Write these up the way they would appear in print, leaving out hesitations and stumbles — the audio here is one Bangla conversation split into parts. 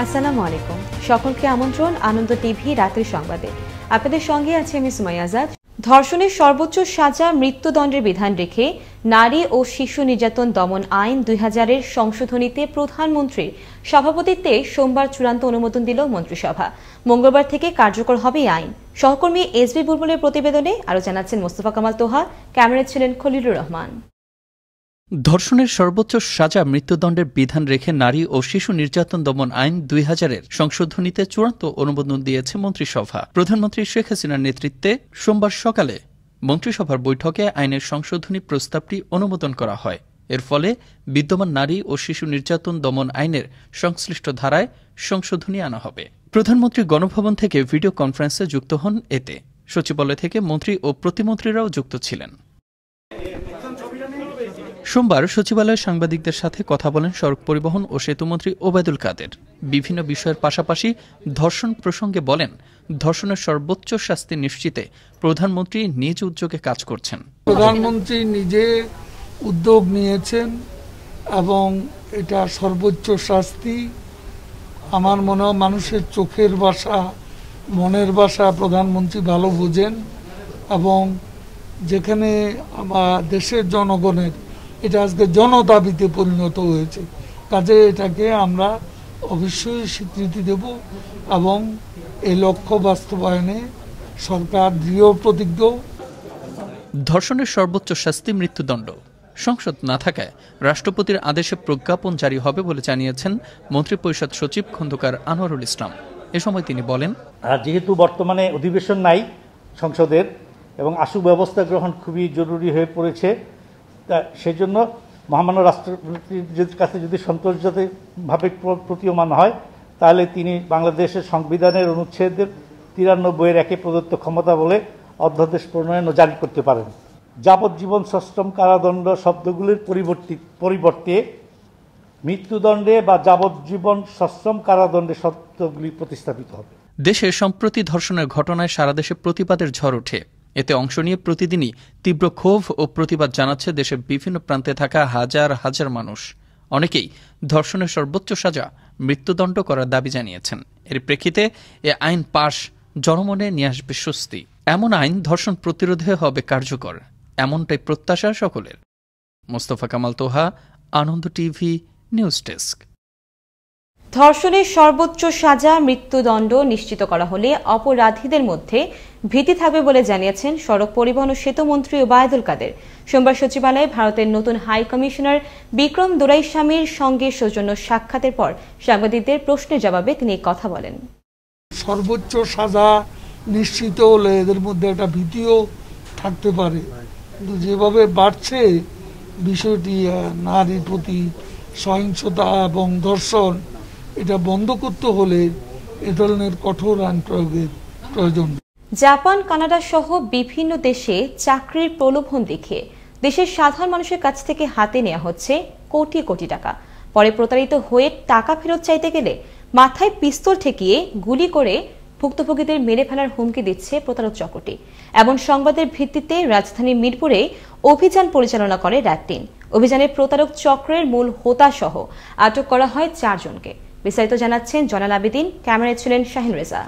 আসসালামু আলাইকুম। সকলকে আমন্ত্রণ আনন্দ টিভি রাতের সংবাদে। আপনাদের সঙ্গে আছে আমি সুমাইয়া আজাদ। ধর্ষণের সর্বোচ্চ সাজা মৃত্যুদণ্ডের বিধান রেখে নারী ও শিশু নির্যাতন দমন আইন 2000-এর সংশোধনীতে প্রধানমন্ত্রীর সভাপতিত্বে সোমবার চূড়ান্ত অনুমোদন দিল মন্ত্রিসভা। মঙ্গলবার থেকে কার্যকর হবে এই আইন। সহকর্মী এসবি বুলবুলের প্রতিবেদনে আরও জানাচ্ছেন মোস্তফা কামাল তোহা, ক্যামেরায় ছিলেন খলিলুর রহমান। ধর্ষণের সর্বোচ্চ সাজা মৃত্যুদণ্ডের বিধান রেখে নারী ও শিশু নির্যাতন দমন আইন 2000-এর সংশোধনীতে চূড়ান্ত অনুমোদন দিয়েছে মন্ত্রিসভা। প্রধানমন্ত্রী শেখ হাসিনার নেতৃত্বে সোমবার সকালে মন্ত্রিসভার বৈঠকে আইনের সংশোধনী প্রস্তাবটি অনুমোদন করা হয়। এর ফলে বিদ্যমান নারী ও শিশু নির্যাতন দমন আইনের সংশ্লিষ্ট ধারায় সংশোধনী আনা হবে। প্রধানমন্ত্রী গণভবন থেকে ভিডিও কনফারেন্সে যুক্ত হন। এতে সচিবালয় থেকে মন্ত্রী ও প্রতিমন্ত্রীরাও যুক্ত ছিলেন। সোমবার সচিবালয়ে সাংবাদিকদের সাথে কথা বলেন সড়ক পরিবহন ও সেতুমন্ত্রী ওবায়দুল কাদের। বিভিন্ন বিষয়ের পাশাপাশি ধর্ষণ প্রসঙ্গে বলেন, ধর্ষণের সর্বোচ্চ শাস্তি নিশ্চিতে প্রধানমন্ত্রী নিজ উদ্যোগে কাজ করছেন। প্রধানমন্ত্রী নিজে উদ্যোগ নিয়েছেন এবং এটা সর্বোচ্চ শাস্তি। আমার মনে হয় মানুষের চোখের ভাষা, মনের ভাষা প্রধানমন্ত্রী ভালো বোঝেন এবং যেখানে আমার দেশের জনগণের এটা আজকে জনদাবিতে পরিণত হয়েছে, কাজে এটাকে আমরা অবশ্যই স্বীকৃতি দেব এবং এই লক্ষ্য বাস্তবায়নে সরকার দৃঢ় প্রতিজ্ঞ। ধর্ষণের সর্বোচ্চ শাস্তি মৃত্যুদণ্ড। সংসদ না থাকায় রাষ্ট্রপতির আদেশে প্রজ্ঞাপন জারি হবে বলে জানিয়েছেন মন্ত্রিপরিষদ সচিব খন্দকার আনোয়ারুল ইসলাম। এ সময় তিনি বলেন, যেহেতু বর্তমানে অধিবেশন নাই সংসদের এবং আশু ব্যবস্থা গ্রহণ খুবই জরুরি হয়ে পড়েছে, তা সেই জন্য মহামান্য রাষ্ট্রপতির কাছে যদি সন্তোষজনকভাবে প্রতীয়মান হয় তাহলে তিনি বাংলাদেশের সংবিধানের অনুচ্ছেদের 93-এর প্রদত্ত ক্ষমতা বলে অধ্যাদেশ প্রণয়ন ও জারি করতে পারেন। যাবজ্জীবন সশ্রম কারাদণ্ড শব্দগুলির পরিবর্তে মৃত্যুদণ্ডে বা যাবজ্জীবন সশ্রম কারাদণ্ডে শব্দগুলি প্রতিস্থাপিত হবে। দেশে সম্প্রতি ধর্ষণের ঘটনায় সারা দেশে প্রতিবাদের ঝড় ওঠে। এতে অংশ নিয়ে প্রতিদিনই তীব্র ক্ষোভ ও প্রতিবাদ জানাচ্ছে দেশের বিভিন্ন প্রান্তে থাকা হাজার হাজার মানুষ। অনেকেই ধর্ষণের সর্বোচ্চ সাজা মৃত্যুদণ্ড করার দাবি জানিয়েছেন। এর প্রেক্ষিতে এ আইন পাশ জনমনে নিয়ে আসবে স্বস্তি। এমন আইন ধর্ষণ প্রতিরোধে হবে কার্যকর, এমনটাই প্রত্যাশা সকলের। মোস্তফা কামাল তোহা, আনন্দ টিভি, নিউজ ডেস্ক। ধর্ষণের সর্বোচ্চ সাজা মৃত্যুদণ্ড নিশ্চিত করা হলে অপরাধীদের মধ্যে ভীতি থাকবে বলে জানিয়েছেন সড়ক পরিবহন ও সেতুমন্ত্রী ওবায়দুল কাদের। সোমবার সচিবালয়ে ভারতের নতুন হাই কমিশনার বিক্রম দোরাইস্বামীর সঙ্গে সৌজন্য সাক্ষাতের পর সাংবাদিকদের প্রশ্নের জবাবে তিনি এই কথা বলেন। সর্বোচ্চ সাজা নিশ্চিত হলে এদের মধ্যে একটা ভীতিও থাকতে পারে, কিন্তু যেভাবে বাড়ছে বিষয়টি নারীর প্রতি সহিংসতা এবং ধর্ষণ, এটা বন্ধ করতে হলে এ ধরনের কঠোর আইন প্রয়োগের প্রয়োজন। জাপান, কানাডা সহ বিভিন্ন দেশে চাকরির প্রলোভন দেখিয়ে দেশের সাধারণ মানুষের কাছ থেকে হাতে নেওয়া হচ্ছে কোটি কোটি টাকা। পরে প্রতারিত হয়ে টাকা ফেরত চাইতে গেলে মাথায় পিস্তল ঠেকিয়ে গুলি করে ভুক্তভোগীদের মেরে ফেলার হুমকি দিচ্ছে প্রতারক চক্রটি। এমন সংবাদের ভিত্তিতে রাজধানী মিরপুরে অভিযান পরিচালনা করে র্যাব-3। অভিযানে প্রতারক চক্রের মূল হোতা সহ আটক করা হয় 4 জনকে। বিস্তারিত জানাচ্ছেন জয়নাল আবেদিন, ক্যামেরায় ছিলেন শাহিন রেজা।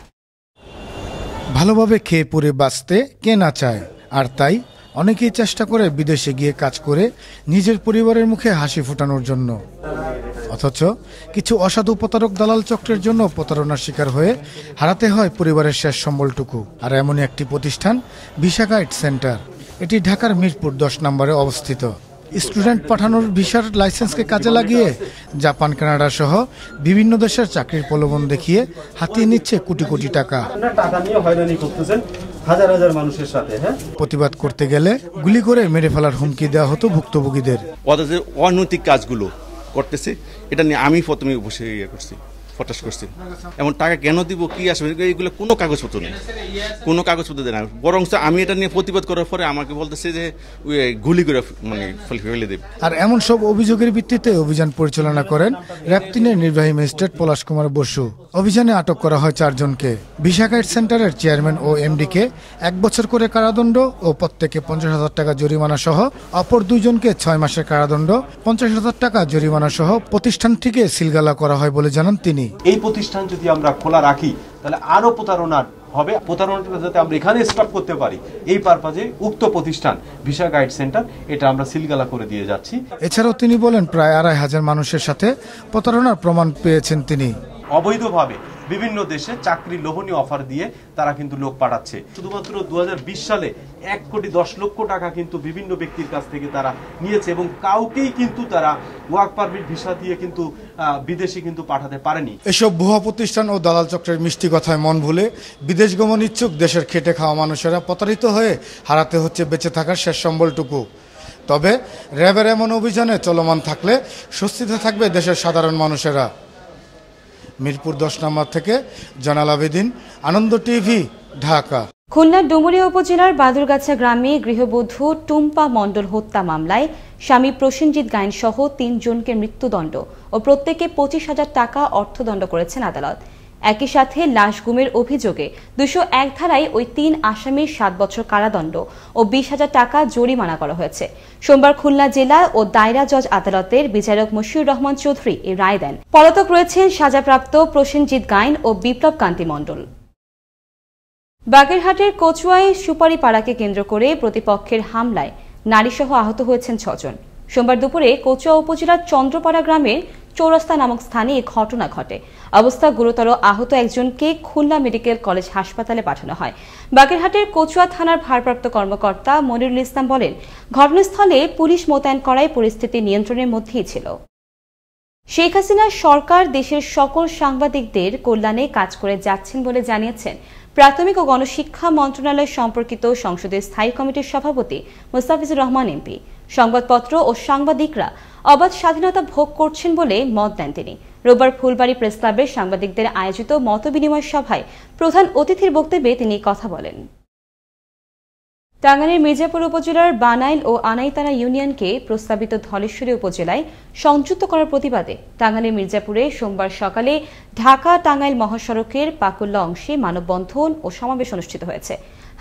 ভালোভাবে খেয়ে পরে বাঁচতে কে না চায়, আর তাই অনেকেই চেষ্টা করে বিদেশে গিয়ে কাজ করে নিজের পরিবারের মুখে হাসি ফোটানোর জন্য। অথচ কিছু অসাধু প্রতারক দালাল চক্রের জন্য প্রতারণার শিকার হয়ে হারাতে হয় পরিবারের শেষ সম্বলটুকু। আর এমনই একটি প্রতিষ্ঠান ভিসা গাইড সেন্টার। এটি ঢাকার মিরপুর 10 নম্বরে অবস্থিত। স্টুডেন্ট পাঠানোর ভিসার লাইসেন্সকে কাজে লাগিয়ে জাপান, কানাডা সহ বিভিন্ন দেশের চাকরির প্রলোভন দেখিয়ে হাতিয়ে নিচ্ছে কোটি কোটি টাকা। প্রতিবাদ করতে গেলে গুলি করে মেরে ফেলার হুমকি দেওয়া হতো ভুক্তভোগীদের। অনৈতিক কাজগুলো করতেছে, এটা নিয়ে আমি প্রথমে বসে করছি, ফটাস করছি। এমন টাকা কেন দিব, কি আসবে, এইগুলো কোনো কাগজপত্র নেই, কোনো কাগজপত্র দেয় না। বরং আমি এটা নিয়ে প্রতিবাদ করার পরে আমাকে বলতেছে যে গুলি করে ফেলে দেবে। আর এমন সব অভিযোগের ভিত্তিতে অভিযান পরিচালনা করেন র্যাব-3-এর নির্বাহী ম্যাজিস্ট্রেট পলাশ কুমার বসু। অভিযানে আটক করা হয় 4 জনকে। ভিসা গাইড সেন্টারের চেয়ারম্যান ও এমডিকে 1 বছর করে কারাদণ্ড ও প্রত্যেকে 50,000 টাকা জরিমানা সহ অপর 2 জনকে 6 মাসের কারাদণ্ড, 50,000 টাকা জরিমানা সহ প্রতিষ্ঠানটিকে সিলগালা করা হয় বলে জানান তিনি। এই প্রতিষ্ঠান যদি আমরা খোলা রাখি তাহলে আরো প্রতারণা হবে, প্রতারণাটা যাতে আমরা এখানে স্টপ করতে পারি এই পারপাজে উক্ত প্রতিষ্ঠান ভিসা গাইড সেন্টার এটা আমরা সিলগালা করে দিয়ে যাচ্ছি। এছাড়াও তিনি বলেন প্রায় ২৫০০ মানুষের সাথে প্রতারণার প্রমাণ পেয়েছেন তিনি। অবৈধভাবে বিভিন্ন দেশে চাকরি লোভনীয় অফার দিয়ে তারা কিন্তু লোক পাঠাচ্ছে। শুধুমাত্র ২০২০ সালে ১,১০,০০,০০০ টাকা কিন্তু বিভিন্ন ব্যক্তির কাছ থেকে তারা নিয়েছে এবং কাউকেই কিন্তু তারা ওয়ার্ক পারমিট ভিসা দিয়ে কিন্তু বিদেশে কিন্তু পাঠাতে পারেনি। এসব ভুয়া প্রতিষ্ঠান ও দালাল চক্রের মিষ্টি কথায় মন ভুলে বিদেশ গমন ইচ্ছুক দেশের খেটে খাওয়া মানুষেরা প্রতারিত হয়ে হারাতে হচ্ছে বেঁচে থাকার শেষ সম্বলটুকু। তবে র্যাবের এমন অভিযানে চলমান থাকলে স্বস্তিতে থাকবে দেশের সাধারণ মানুষেরা। মিরপুর ১০ নম্বর থেকে জয়নাল আবেদিন, আনন্দ টিভি, ঢাকা। খুলনার ডুমুরিয়া উপজেলার বাদুরগাছা গ্রামে গৃহবধূ টুম্পা মণ্ডল হত্যা মামলায় স্বামী প্রসেনজিৎ গায়েন সহ ৩ জনকে মৃত্যুদণ্ড ও প্রত্যেকে ২৫,০০০ টাকা অর্থদণ্ড করেছেন আদালত। একই সাথে লাশ গুমের অভিযোগে ২০১ ধারায় ওই ৩ আসামির ৭ বছর কারাদণ্ড ও ২০,০০০ টাকা জরিমানা করা হয়েছে। সোমবার খুলনা জেলা ও দায়রা জজ আদালতের বিচারক মশিউর রহমান চৌধুরী এই রায় দেন। পলাতক রয়েছেন সাজাপ্রাপ্ত প্রসেনজিৎ গায়েন ও বিপ্লব কান্তি মণ্ডল। বাগেরহাটের কচুয়ায় সুপারিপাড়াকে কেন্দ্র করে প্রতিপক্ষের হামলায় নারীসহ আহত হয়েছেন ৬ জন। সোমবার দুপুরে কচুয়া উপজেলার চন্দ্রপাড়া গ্রামের চৌরাস্তা নামক স্থানে এই ঘটনা ঘটে। অবস্থা গুরুতর আহত একজনকে খুলনা মেডিকেল কলেজ হাসপাতালে পাঠানো হয়। বাগেরহাটের কচুয়া থানার ভারপ্রাপ্ত কর্মকর্তা মনিরুল ইসলাম বলেন, ঘটনাস্থলে পুলিশ মোতায়েন করায় পরিস্থিতি নিয়ন্ত্রণের মধ্যেই ছিল। শেখ হাসিনার সরকার দেশের সকল সাংবাদিকদের কল্যাণে কাজ করে যাচ্ছেন বলে জানিয়েছেন প্রাথমিক ও গণশিক্ষা মন্ত্রণালয় সম্পর্কিত সংসদের স্থায়ী কমিটির সভাপতি মোস্তাফিজুর রহমান এমপি। সংবাদপত্র ও সাংবাদিকরা অবাধ স্বাধীনতা ভোগ করছেন বলে মত দেন তিনি। রোববার ফুলবাড়ী প্রেস ক্লাবের সাংবাদিকদের আয়োজিত মতবিনিময় সভায় প্রধান অতিথির বক্তব্যে তিনি কথা বলেন। টাঙ্গাইলের মির্জাপুর উপজেলার বানাইল ও আনাইতারা ইউনিয়নকে প্রস্তাবিত ধলেশ্বরী উপজেলায় সংযুক্ত করার প্রতিবাদে টাঙ্গাইলের মির্জাপুরে সোমবার সকালে ঢাকা টাঙ্গাইল মহাসড়কের পাকুল্লা অংশে মানববন্ধন ও সমাবেশ অনুষ্ঠিত হয়েছে।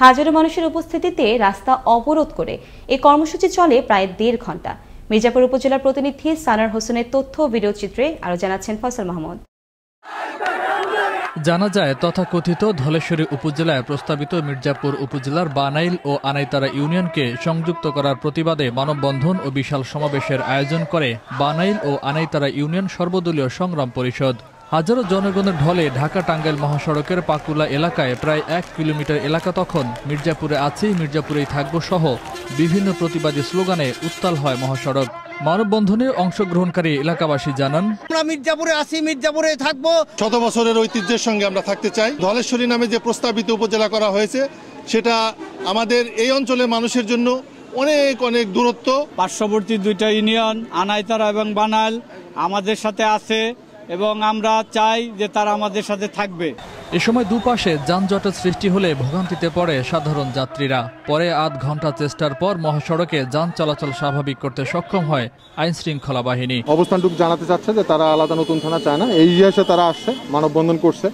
হাজারো মানুষের উপস্থিতিতে রাস্তা অবরোধ করে এই কর্মসূচি চলে প্রায় ১.৫ ঘণ্টা। মির্জাপুর উপজেলার প্রতিনিধি সানার হোসেনের তথ্য ভিডিও চিত্রে আরো জানাচ্ছেন ফয়সাল মাহমুদ। জানা যায় তথাকথিত ধলেশ্বরী উপজেলায় প্রস্তাবিত মির্জাপুর উপজেলার বানাইল ও আনাইতারা ইউনিয়নকে সংযুক্ত করার প্রতিবাদে মানববন্ধন ও বিশাল সমাবেশের আয়োজন করে বানাইল ও আনাইতারা ইউনিয়ন সর্বদলীয় সংগ্রাম পরিষদ। হাজারো জনগণের ঢলে ঢাকা টাঙ্গাইল মহাসড়কের পাকুলা এলাকায় প্রায় ১ কিলোমিটার এলাকা তখন মির্জাপুরে আছি, মির্জাপুরেই থাকবো সহ বিভিন্ন প্রতিবাদী স্লোগানে উত্তাল হয় মহাসড়ক। মানববন্ধনে অংশগ্রহণকারী এলাকাবাসী জানান, আমরা মির্জাপুরে আছি, মির্জাপুরে থাকবো। ১০০ বছরের ঐতিহ্যের সঙ্গে আমরা থাকতে চাই। ধলেশ্বরী নামে যে প্রস্তাবিত উপজেলা করা হয়েছে সেটা আমাদের এই অঞ্চলের মানুষের জন্য অনেক অনেক দূরত্ব। পার্শ্ববর্তী 2টা ইউনিয়ন আনাইতারা এবং বানাইল আমাদের সাথে আছে এবং আমরা চাই যে তারা আমাদের সাথে থাকবে। এ সময় দুপাশে যানজটের সৃষ্টি হলে ভোগান্তিতে পড়ে সাধারণ যাত্রীরা। পরে আধ ঘন্টা চেষ্টার পর মহাসড়কে যান চলাচল স্বাভাবিক করতে সক্ষম হয় আইন শৃঙ্খলা বাহিনী। অবস্থানটুকু জানাতে চাচ্ছে যে তারা আলাদা নতুন থানা চায় না, এই ইতিহাসে তারা আসছে, মানববন্ধন করছে,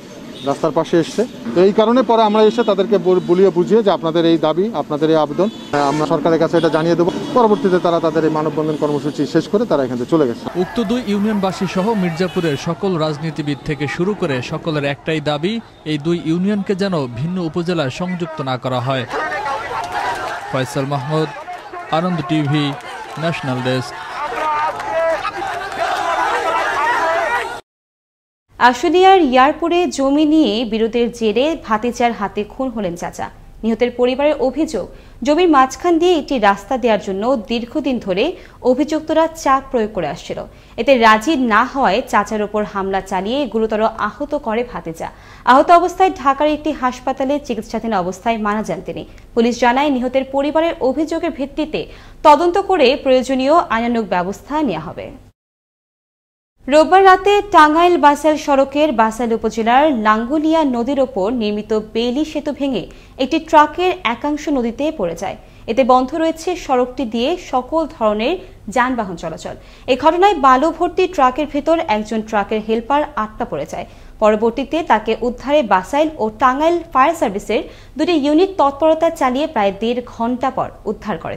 রাস্তার পাশে এসছে। তো এই কারণে পরে আমরা এসে তাদেরকে বলিয়ে বুঝিয়ে যে আপনাদের এই দাবি, আপনাদের এই আবেদন আমরা সরকারের কাছে এটা জানিয়ে দেবো। পরবর্তীতে তারা তাদের এই মানববন্ধন কর্মসূচি শেষ করে তারা এখান থেকে চলে গেছে। উক্ত 2 ইউনিয়নবাসী সহ মির্জাপুরের সকল রাজনীতিবিদ থেকে শুরু করে সকলের একটাই দাবি, এই 2 ইউনিয়নকে যেন ভিন্ন উপজেলায় সংযুক্ত না করা হয়। ফয়সাল মাহমুদ, আনন্দ টিভি, ন্যাশনাল ডেস্ক। আশুলিয়ার ইয়ারপুরে জমি নিয়ে বিরোধের জেরে ভাতিজার হাতে খুন হলেন চাচা। নিহতের পরিবারের অভিযোগ, জমির মাঝখান দিয়ে একটি রাস্তা দেওয়ার জন্য দীর্ঘদিন ধরে অভিযুক্তরা চাপ প্রয়োগ করে আসছিল। এতে রাজি না হওয়ায় চাচার ওপর হামলা চালিয়ে গুরুতর আহত করে ভাতিজা। আহত অবস্থায় ঢাকার একটি হাসপাতালে চিকিৎসাধীন অবস্থায় মারা যান তিনি। পুলিশ জানায়, নিহতের পরিবারের অভিযোগের ভিত্তিতে তদন্ত করে প্রয়োজনীয় আইনানুগ ব্যবস্থা নেওয়া হবে। রোববার রাতে টাঙ্গাইল বাসাইল সড়কের বাসাইল উপজেলার লাঙ্গুলিয়া নদীর ওপর নির্মিত বেইলি সেতু ভেঙে একটি ট্রাকের একাংশ নদীতে পড়ে যায়। এতে বন্ধ রয়েছে সড়কটি দিয়ে সকল ধরনের যানবাহন চলাচল। এই ঘটনায় বালু ভর্তি ট্রাকের ভেতর একজন ট্রাকের হেলপার আটকা পড়ে যায়। পরবর্তীতে তাকে উদ্ধারে বাসাইল ও টাঙ্গাইল ফায়ার সার্ভিসের 2টি ইউনিট তৎপরতা চালিয়ে প্রায় 1.5 ঘণ্টা পর উদ্ধার করে।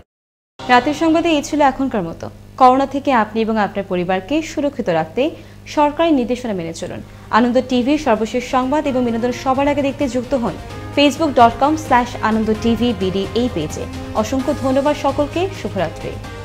রাতের সংবাদে এই ছিল এখনকার মতো। করোনা থেকে আপনি এবং আপনার পরিবারকে সুরক্ষিত রাখতে সরকারি নির্দেশনা মেনে চলুন। আনন্দ টিভির সর্বশেষ সংবাদ এবং বিনোদন সবার আগে দেখতে যুক্ত হন facebook.com/anandtvbd এই পেজে। অসংখ্য ধন্যবাদ সকলকে। শুভরাত্রি।